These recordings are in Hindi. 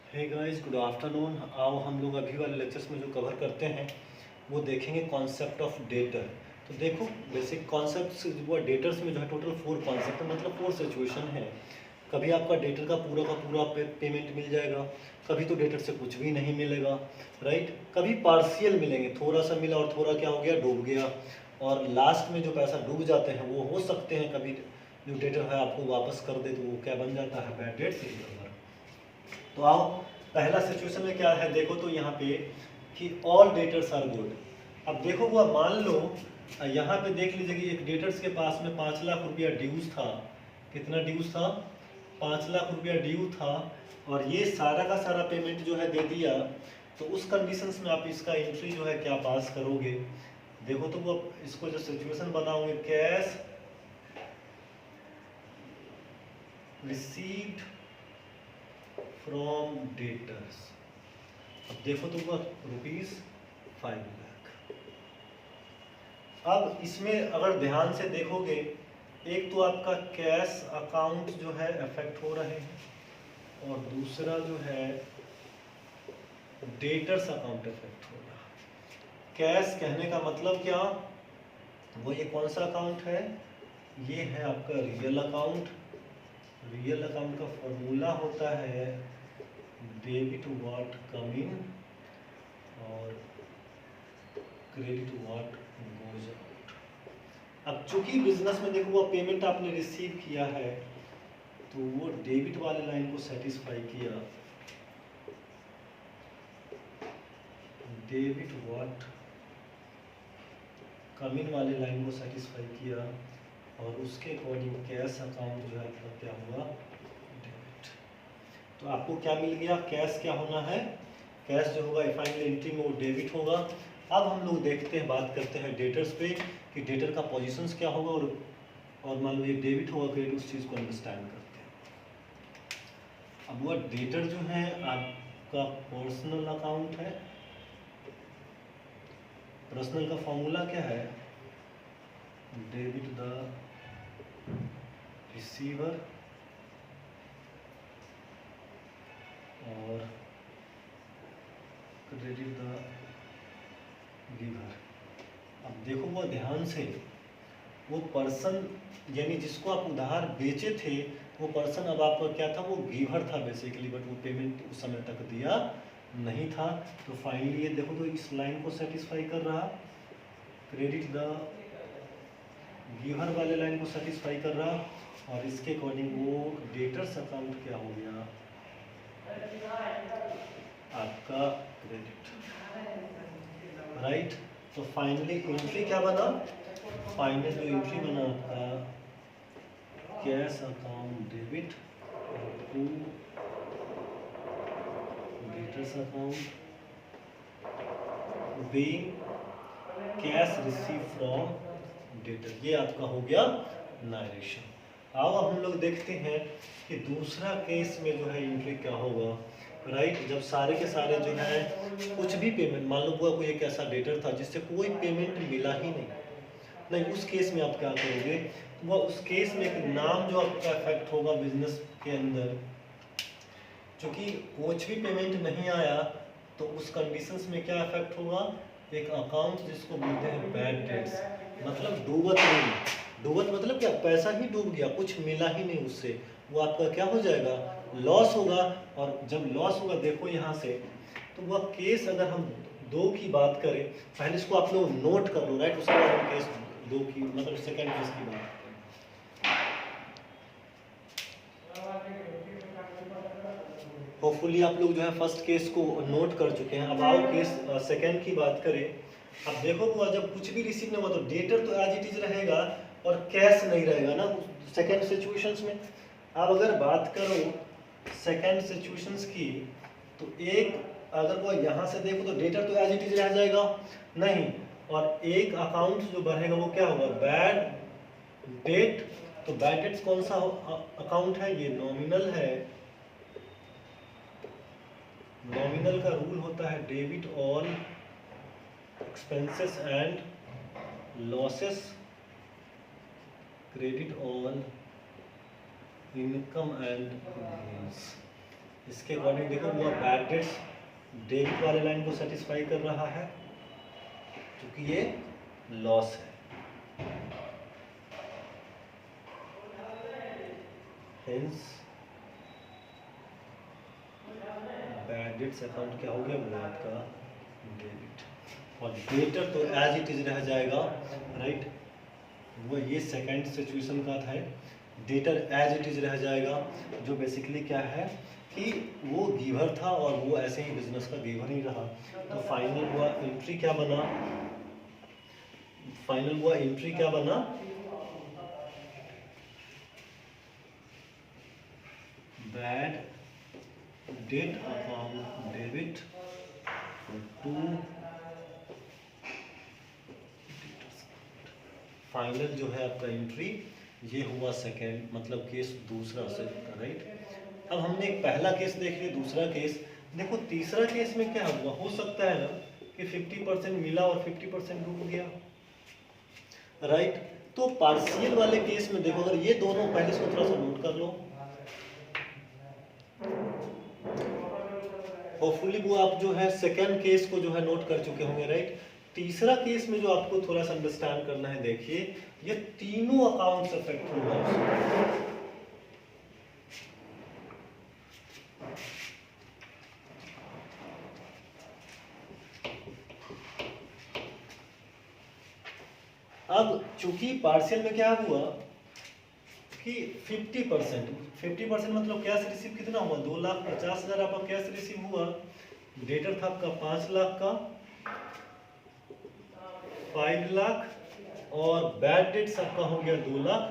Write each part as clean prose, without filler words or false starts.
Hey guys, good afternoon. आओ हम लोग अभी वाले लेक्चर्स में जो कवर करते हैं वो देखेंगे कॉन्सेप्ट ऑफ डेटर। तो देखो, बेसिक कॉन्सेप्ट्स वो डेटर्स में जो है टोटल 4 कॉन्सेप्ट है, मतलब 4 सिचुएशन है। कभी आपका डेटर का पूरा पेमेंट मिल जाएगा, कभी तो डेटर से कुछ भी नहीं मिलेगा, राइट। कभी पार्शियल मिलेंगे, थोड़ा सा मिला और थोड़ा क्या हो गया, डूब गया। और लास्ट में जो पैसा डूब जाते हैं वो हो सकते हैं कभी जो डेटर है आपको वापस कर दे, तो वो क्या बन जाता है, बैड डेट रिकवर। तो आओ, पहला सिचुएशन में क्या है देखो, तो यहाँ पे कि ऑल डेटर्स आर गुड। अब देखो वो मान लो, यहाँ पे देख लीजिए कि एक डेटर्स के पास में 5 लाख रुपया ड्यूज था। कितना ड्यूज था? 5 लाख रुपया ड्यू था। और ये सारा का सारा पेमेंट जो है दे दिया। तो उस कंडीशंस में आप इसका एंट्री जो है क्या पास करोगे? देखो तो वो इसको जो सिचुएशन बनाओगे, कैश रिसीव्ड फ्रॉम डेटर्स। अब देखो तो वो ₹5 लाख। अब इसमें अगर ध्यान से देखोगे, एक तो आपका कैश अकाउंट जो है अफेक्ट हो रहे हैं, और दूसरा जो है डेटर्स अकाउंट अफेक्ट हो रहा है। कैश कहने का मतलब क्या? वो ये कौन सा अकाउंट है? ये है आपका रियल अकाउंट। रियल अकाउंट का फॉर्मूला होता है डेबिट व्हाट कम इन और क्रेडिट व्हाट गोज आउट। अब चूंकि बिजनेस में देखो वो पेमेंट आपने रिसीव किया है, तो वो डेबिट वाले लाइन को सेटिस्फाई किया, डेबिट व्हाट कम इन वाले लाइन को सेटिस्फाई किया, और उसके अकॉर्डिंग कैश अकाउंट जो है आपका क्या हुआ, डेबिट। तो आपको क्या मिल गया? कैश क्या होना है? कैश जो होगा फाइनल एंट्री में वो डेबिट होगा। अब हम लोग देखते हैं, बात करते हैं डेटर्स पे कि डेटर का पोजीशंस क्या होगा, और मान लो ये डेबिट होगा क्रेडिट, उस चीज़ को अंडरस्टैंड करते हैं। अब वो डेटर जो है आपका पर्सनल अकाउंट है। पर्सनल का फॉर्मूला क्या है? डेबिट द रिसीवर और क्रेडिट द गिवर। अब देखो वो ध्यान से, वो पर्सन यानी जिसको आप उधार बेचे थे, वो पर्सन अब आपका क्या था, वो गिवर था बेसिकली, बट वो पेमेंट उस समय तक दिया नहीं था। तो फाइनली ये देखो तो इस लाइन को सेटिस्फाई कर रहा, क्रेडिट द गिवर वाले लाइन को सेटिस्फाई कर रहा, और इसके अकॉर्डिंग वो डेटर्स अकाउंट क्या हो गया आपका, क्रेडिट, राइट। तो फाइनली एंट्री क्या बना? फाइनल जो एंट्री बना आपका cash account debit to debtors account being cash receive from debtor. ये आपका हो गया नारेशन। आओ अब हम लोग देखते हैं कि दूसरा केस में जो है एंट्री क्या होगा, राइट। जब सारे के सारे जो है कुछ भी पेमेंट, मान लो कोई एक ऐसा डेटर था जिससे कोई पेमेंट मिला ही नहीं, उस केस में आप क्या करोगे? वो उस केस में एक नाम जो आपका इफेक्ट होगा बिजनेस के अंदर, क्योंकि कुछ भी पेमेंट नहीं आया, तो उस कंडीशंस में क्या इफेक्ट होगा? एक अकाउंट जिसको बोलते हैं बैड डेट्स, मतलब डूबत नहीं। डूबत मतलब क्या? पैसा ही डूब गया, कुछ मिला ही नहीं उससे, वो आपका क्या हो जाएगा? लॉस होगा। और जब लॉस होगा, देखो यहाँ से, तो वह केस अगर हम दो की बात करें, पहले इसको आप लोग नोट कर लो, राइट। उसके बाद हम केस दो की, मतलब सेकेंड केस की बात करें। होपफुली आप लोग जो है फर्स्ट केस को नोट कर चुके हैं। अब आओ केस सेकेंड की बात करें। अब देखो वो जब कुछ भी रिसीव नहीं हुआ, तो डेटर तो एज इट इज रहेगा और कैश नहीं रहेगा ना सेकेंड सिचुएशंस में। अब अगर बात करो सेकेंड सिचुएशंस की, तो एक अगर वो यहाँ से देखो तो डेटर तो एज इट इज रह जाएगा नहीं, और एक अकाउंट जो बढ़ेगा वो क्या होगा? Bad debt. तो बैड डेट्स कौन सा अकाउंट है? ये नॉमिनल है। नॉमिनल का रूल होता है debit all expenses and losses, credit all income and gains. इसके अकॉर्डिंग देखो वो बैड डेट्स डेबिट वाले लाइन को सेटिस्फाई कर रहा है क्योंकि ये लॉस है। हेंस बैड डेट्स अकाउंट क्या हो गया, वो आपका डेबिट। और डेटर तो एज इट इज रह जाएगा, राइट। वो ये सेकंड सिचुएशन का था, डेटर एज इट इज रह जाएगा, जो बेसिकली क्या है कि वो गिवर था और वो ऐसे ही बिजनेस का गिवर ही रहा। तो फाइनल हुआ एंट्री क्या बना, फाइनल हुआ एंट्री क्या बना, bad debt account debit to final जो है आपका एंट्री ये हुआ सेकेंड, मतलब केस दूसरा से, राइट। अब हमने एक पहला केस देख लिया, दूसरा केस देखो। तीसरा केस में क्या हुआ, हो सकता है ना कि 50% मिला और 50% डूब गया, राइट। तो पार्शियल वाले केस में देखो, अगर ये दोनों, पहले इसको थोड़ा सा नोट कर लो, होपफुली वो आप जो है सेकेंड केस को जो है नोट कर चुके होंगे, राइट। तीसरा केस में जो आपको थोड़ा सा अंडरस्टैंड करना है, देखिए ये तीनों अकाउंट्स अफेक्ट होगा। अब चूंकि पार्शियल में क्या हुआ कि 50% मतलब कैश रिसीव कितना हुआ, 2,50,000 आपका कैश रिसीव हुआ। डेटर था आपका 5 लाख का, 5 लाख, और बैड डेट्स आपका हो गया 2,50,000।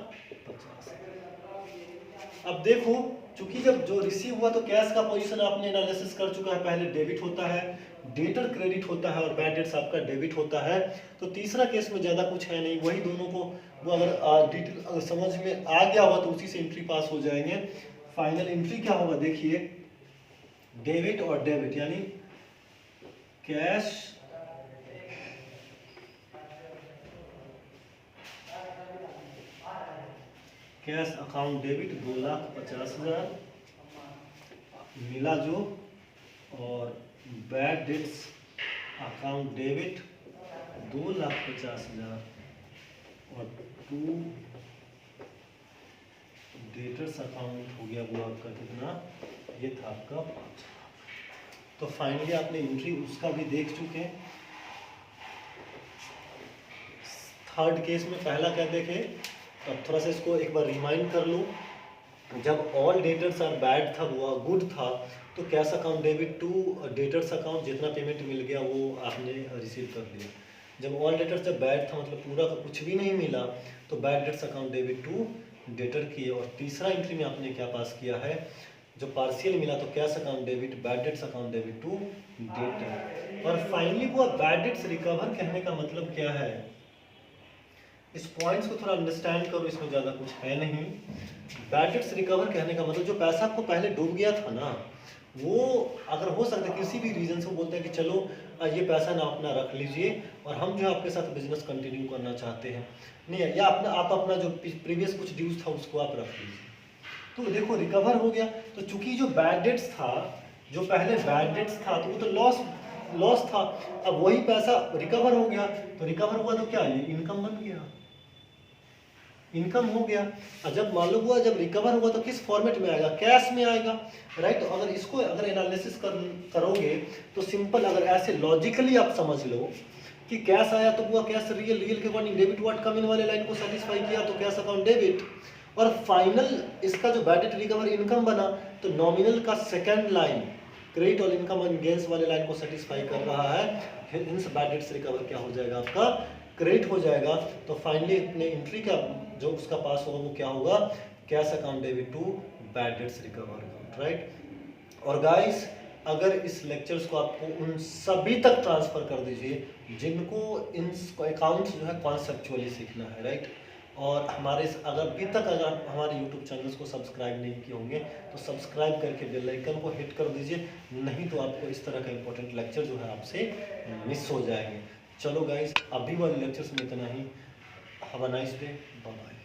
अब देखो चूंकि जब जो रिसीव हुआ तो कैश का पोजीशन आपने एनालिसिस कर चुका है, पहले डेबिट होता है, डेटर क्रेडिट होता है और बैड डेट्स आपका डेबिट होता है। तो तीसरा केस में ज्यादा कुछ है नहीं, वही दोनों को वो अगर डिटेल अगर समझ में आ गया हुआ तो उसी से एंट्री पास हो जाएंगे। फाइनल एंट्री क्या होगा, देखिए डेबिट और डेबिट, यानी कैश अकाउंट डेबिट 2,50,000 मिला जो, और बैड डेट्स अकाउंट डेबिट 2,50,000 और टू डेटर्स अकाउंट हो गया वो आपका कितना, ये था आपका 5। तो फाइनली आपने एंट्री उसका भी देख चुके हैं। थर्ड केस में पहला क्या देखे, अब थोड़ा सा इसको एक बार रिमाइंड कर लूँ। जब ऑल डेटर्स आर बैड था, वो गुड था, तो cash account debit to debtors account, जितना पेमेंट मिल गया वो आपने रिसीव कर लिया। जब ऑल डेटर्स जब बैड था, मतलब पूरा का कुछ भी नहीं मिला, तो bad debts account debit to debtor किए। और तीसरा एंट्री में आपने क्या पास किया है, जो पार्शियल मिला तो cash account debit, bad debts account debit to debtor. और फाइनली वो बैड डेट्स रिकवर कहने का मतलब क्या है, इस पॉइंट्स को थोड़ा अंडरस्टैंड करो, इसमें ज़्यादा कुछ है नहीं। बैड डेट्स रिकवर कहने का मतलब जो पैसा आपको पहले डूब गया था ना, वो अगर हो सकता है किसी भी रीज़न से वो बोलते हैं कि चलो ये पैसा ना अपना रख लीजिए और हम जो आपके साथ बिजनेस कंटिन्यू करना चाहते हैं, नहीं, या आप अपना जो प्रीवियस कुछ ड्यूज था उसको आप रख लीजिए। तो देखो रिकवर हो गया। तो चूंकि जो बैड डेट्स था, जो पहले बैड डेट्स था, तो वो तो लॉस था। अब वही पैसा रिकवर हो गया, तो रिकवर हुआ तो क्या, ये इनकम बन गया, इनकम हो गया। और जब मालूम हुआ, जब रिकवर हुआ तो किस फॉर्मेट में आएगा, कैश में आएगा, राइट। तो अगर इसको अगर एनालिसिस करोगे तो सिंपल, अगर ऐसे लॉजिकली आप समझ लो कि कैश आया तो वो कैश रियल के अकॉर्डिंग डेबिट व्हाट कम इन वाले लाइन को सेटिस्फाई किया तो कैश अकाउंट डेबिट, और फाइनल इसका जो बैड डेट रिकवर इनकम बना तो नॉमिनल का सेकंड लाइन क्रेडिट और इनकम एंड गेन्स वाले लाइन को सेटिस्फाई कर रहा है। हिंस बैड डेट्स रिकवर क्या हो जाएगा, आपका क्रेडिट हो जाएगा। तो फाइनली अपने एंट्री का जो उसका पास होगा वो क्या होगा, cash account debit to bad debts recover account, right. और गाइस अगर इस लेक्चर्स को आपको उन सभी तक ट्रांसफर कर दीजिए जिनको इन अकाउंट्स जो है कॉन्सेप्चुअली सीखना है, राइट। और हमारे अगर अभी तक अगर हमारे यूट्यूब चैनल्स को सब्सक्राइब नहीं किए होंगे तो सब्सक्राइब करके बेल आइकन को हिट कर दीजिए, नहीं तो आपको इस तरह का इंपॉर्टेंट लेक्चर जो है आपसे मिस हो जाएंगे। चलो गाइस, अभी वाले लेक्चर्स में इतना ही। Have a nice day, bye bye.